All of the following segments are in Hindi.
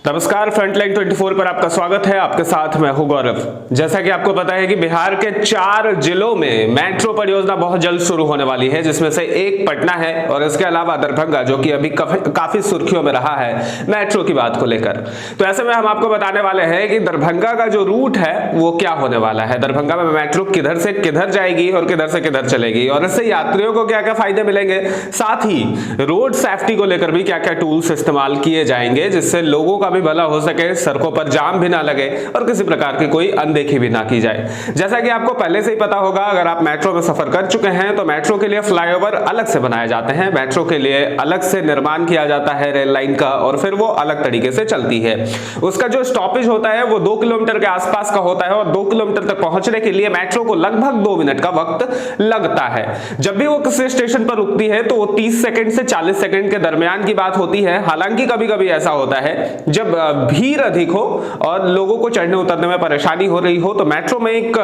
नमस्कार, फ्रंटलाइन 24 पर आपका स्वागत है। आपके साथ मैं हूं गौरव। जैसा कि आपको पता है कि बिहार के 4 जिलों में मेट्रो परियोजना बहुत जल्द शुरू होने वाली है, जिसमें से एक पटना है और इसके अलावा दरभंगा, जो कि अभी काफी सुर्खियों में रहा है मेट्रो की बात को लेकर। तो ऐसे में हम आपको बताने वाले हैं कि दरभंगा का जो रूट है वो क्या होने वाला है, दरभंगा में मेट्रो किधर से किधर जाएगी और किधर से किधर चलेगी, और इससे यात्रियों को क्या क्या फायदे मिलेंगे, साथ ही रोड सेफ्टी को लेकर भी क्या क्या टूल्स इस्तेमाल किए जाएंगे जिससे लोगों का भी भला हो सके, सड़कों पर जाम भी ना लगे और किसी प्रकार की कोई अनदेखी भी ना की जाए। जैसा कि आपको पहले से ही पता होगा, अगर आप मेट्रो में सफर कर चुके हैं तो मेट्रो के लिए फ्लाईओवर अलग से बनाए जाते हैं, मेट्रो के लिए अलग से निर्माण किया जाता है रेल लाइन का, और फिर वो अलग तरीके से चलती है। उसका जो स्टॉपेज होता है वो 2 किलोमीटर के आसपास का होता है और 2 किलोमीटर तक पहुंचने के लिए मेट्रो को लगभग 2 मिनट का वक्त लगता है। जब भी वो किसी स्टेशन पर रुकती है तो वो 30 सेकंड से 40 सेकंड के दरमियान की बात होती है। हालांकि कभी कभी ऐसा होता है जब भीड़ अधिक हो और लोगों को चढ़ने उतरने में परेशानी हो रही हो तो मेट्रो में एक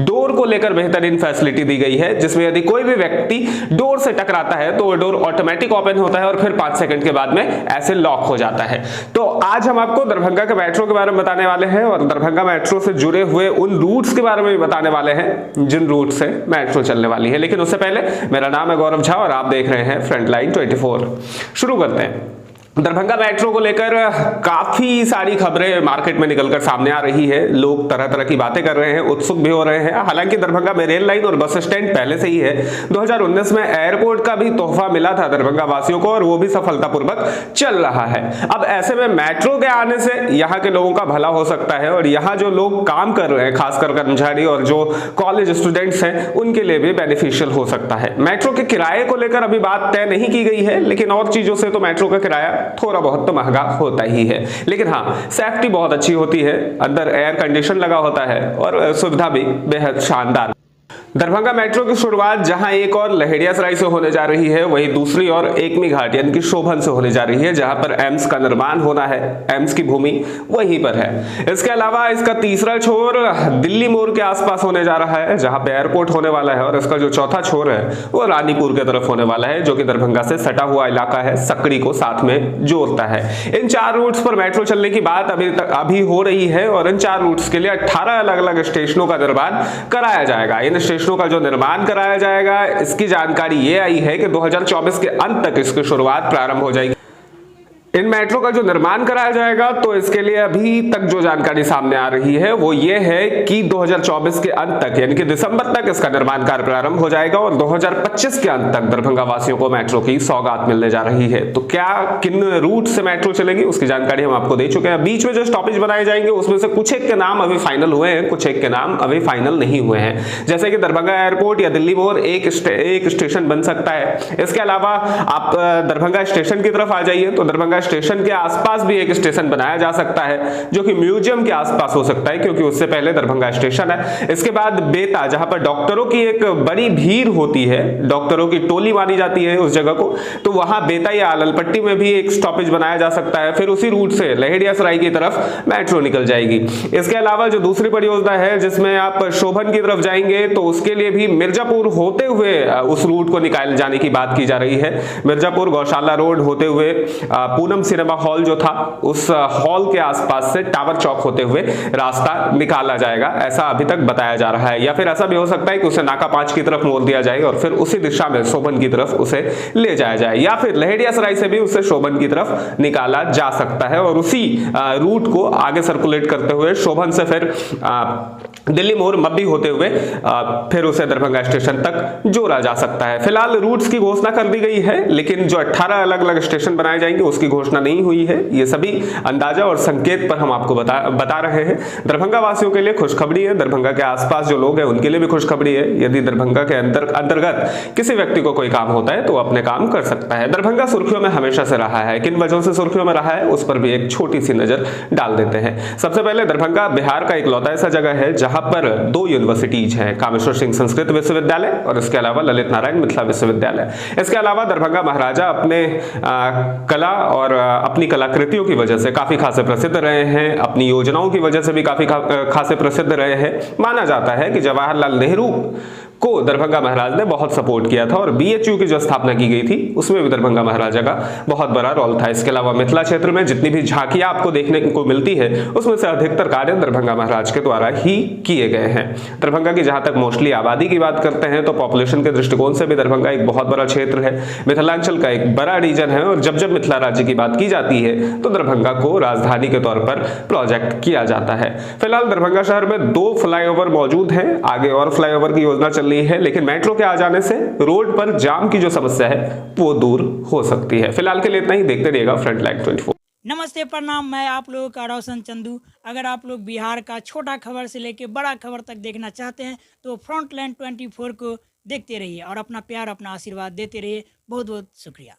डोर को लेकर बेहतरीन फैसिलिटी दी गई है, जिसमें यदि कोई भी व्यक्ति डोर से टकराता है तो वो डोर ऑटोमेटिक ओपन होता है और फिर 5 सेकंड के बाद में ऐसे लॉक हो जाता है। तो आज हम आपको दरभंगा के मेट्रो के बारे में बताने वाले हैं और दरभंगा मेट्रो से जुड़े हुए उन रूट्स के बारे में भी बताने वाले हैं जिन रूट से मेट्रो चलने वाली है। लेकिन उससे पहले, मेरा नाम है गौरव झा और आप देख रहे हैं फ्रंटलाइन 24। शुरू करते हैं। दरभंगा मेट्रो को लेकर काफी सारी खबरें मार्केट में निकलकर सामने आ रही है, लोग तरह तरह की बातें कर रहे हैं, उत्सुक भी हो रहे हैं। हालांकि दरभंगा में रेल लाइन और बस स्टैंड पहले से ही है। 2019 में एयरपोर्ट का भी तोहफा मिला था दरभंगा वासियों को और वो भी सफलतापूर्वक चल रहा है। अब ऐसे में मेट्रो के आने से यहाँ के लोगों का भला हो सकता है और यहाँ जो लोग काम कर रहे हैं, खासकर कर्मचारी और जो कॉलेज स्टूडेंट्स हैं, उनके लिए भी बेनिफिशियल हो सकता है। मेट्रो के किराए को लेकर अभी बात तय नहीं की गई है, लेकिन और चीजों से तो मेट्रो का किराया थोड़ा बहुत तो महंगा होता ही है। लेकिन हाँ, सेफ्टी बहुत अच्छी होती है, अंदर एयर कंडीशन लगा होता है और सुविधा भी बेहद शानदार। दरभंगा मेट्रो की शुरुआत जहां एक और लहेरियासराय से होने जा रही है, वहीं दूसरी और एकमी घाट यानी कि शोभन से होने जा रही है, जहां पर एम्स का निर्माण होना है। एम्स की भूमि वहीं पर है। इसके अलावा इसका तीसरा छोर दिल्ली मोड़ के आसपास होने जा रहा है, जहां पे एयरपोर्ट होने वाला है, और इसका जो चौथा छोर है वो रानीपुर की तरफ होने वाला है, जो कि दरभंगा से सटा हुआ इलाका है, सकड़ी को साथ में जोड़ता है। इन 4 रूट्स पर मेट्रो चलने की बात अभी हो रही है और इन 4 रूट्स के लिए 18 अलग अलग स्टेशनों का निर्माण कराया जाएगा। इन का जो निर्माण कराया जाएगा, इसकी जानकारी ये आई है कि 2024 के अंत तक इसकी शुरुआत प्रारंभ हो जाएगी। इन मेट्रो का जो निर्माण कराया जाएगा, तो इसके लिए अभी तक जो जानकारी सामने आ रही है वो ये है कि 2024 के अंत तक यानी कि दिसंबर तक इसका निर्माण कार्य प्रारंभ हो जाएगा और 2025 के अंत तक दरभंगा वासियों को मेट्रो की सौगात मिलने जा रही है। तो क्या किन रूट से मेट्रो चलेगी उसकी जानकारी हम आपको दे चुके हैं। बीच में जो स्टॉपेज बनाए जाएंगे उसमें से कुछ एक के नाम अभी फाइनल हुए हैं, कुछ एक के नाम अभी फाइनल नहीं हुए हैं, जैसे कि दरभंगा एयरपोर्ट या दिल्ली मोड़ एक स्टेशन बन सकता है। इसके अलावा आप दरभंगा स्टेशन की तरफ आ जाइए तो दरभंगा स्टेशन के आसपास भी एक स्टेशन बनाया जा सकता है, जो कि म्यूजियम के आसपास हो सकता है, क्योंकि उससे पहले दरभंगा स्टेशन है। इसके बाद बेता, जहां पर डॉक्टरों की एक बड़ी भीड़ होती है, डॉक्टरों की टोली मानी जाती है उस जगह को, तो वहां बेता या अललपट्टी में भी एक स्टॉपेज बनाया जा सकता है। फिर उसी रूट से लहेरियासराय की तरफ मेट्रो निकल जाएगी। इसके अलावा जो दूसरी परियोजना है जिसमें आप शोभन की तरफ जाएंगे, तो उसके लिए भी मिर्जापुर होते हुए उस रूट को निकाले जाने की बात की जा रही है। मिर्जापुर गौशाला रोड होते हुए पूनम सिनेमा हॉल जो था, उस हॉल के आसपास से टावर चौक होते हुए रास्ता निकाला जाएगा, ऐसा अभी तक बताया जा रहा है। या फिर ऐसा भी हो सकता है कि उसे नाका 5 की तरफ मोड़ दिया जाए और फिर उसी दिशा में शोभन की तरफ उसे ले जाया जाए, या फिर लहेरियासराय से भी उसे शोभन की तरफ निकाला जा सकता है और उसी रूट को आगे सर्कुलेट करते हुए शोभन से फिर दिल्ली मोड़ मब्बी होते हुए फिर उसे दरभंगा स्टेशन तक जोड़ा जा सकता है। फिलहाल रूट्स की घोषणा कर दी गई है, लेकिन जो 18 अलग अलग स्टेशन बनाए जाएंगे उसकी घोषणा नहीं हुई है। ये सभी अंदाजा और संकेत पर हम आपको बता रहे हैं। दरभंगा वासियों के लिए खुशखबरी है, दरभंगा के आसपास जो लोग हैं उनके लिए भी खुशखबरी है। यदि दरभंगा के अंतर्गत किसी व्यक्ति को कोई काम होता है तो अपने काम कर सकता है। दरभंगा सुर्खियों में हमेशा से रहा है, किन वजहों से सुर्खियों में रहा है उस पर भी एक छोटी सी नजर डाल देते हैं। सबसे पहले दरभंगा बिहार का इकलौता ऐसा जगह है जहां पर 2 यूनिवर्सिटीज हैं, कामेश्वर सिंह संस्कृत विश्वविद्यालय और इसके अलावा ललित नारायण मिथिला विश्वविद्यालय। इसके अलावा दरभंगा महाराजा अपने कला और अपनी कलाकृतियों की वजह से काफी खासे प्रसिद्ध रहे हैं, अपनी योजनाओं की वजह से भी काफी खासे प्रसिद्ध रहे हैं। माना जाता है कि जवाहरलाल नेहरू को दरभंगा महाराज ने बहुत सपोर्ट किया था और बीएचयू की जो स्थापना की गई थी उसमें भी दरभंगा महाराजा का बहुत बड़ा रोल था। इसके अलावा मिथिला क्षेत्र में जितनी भी झांकियां आपको देखने को मिलती है उसमें से अधिकतर कार्य दरभंगा महाराज के द्वारा ही किए गए हैं। दरभंगा की जहां तक मोस्टली आबादी की बात करते हैं तो पॉपुलेशन के दृष्टिकोण से भी दरभंगा एक बहुत बड़ा क्षेत्र है, मिथिलांचल का एक बड़ा रीजन है और जब जब मिथिला राज्य की बात की जाती है तो दरभंगा को राजधानी के तौर पर प्रोजेक्ट किया जाता है। फिलहाल दरभंगा शहर में 2 फ्लाईओवर मौजूद हैं, आगे और फ्लाईओवर की योजना चल रही है, लेकिन मेट्रो के आ जाने से रोड पर जाम की जो समस्या है वो दूर हो सकती है। फिलहाल के लिए इतना ही, देखते रहिएगा फ्रंटलाइन 24। नमस्ते, प्रणाम। मैं आप लोगों का रोशन चंदू। अगर आप लोग बिहार का छोटा खबर से लेकर बड़ा खबर तक देखना चाहते हैं तो फ्रंटलाइन 24 को देखते रहिए और अपना प्यार, अपना आशीर्वाद देते रहिए। बहुत बहुत शुक्रिया।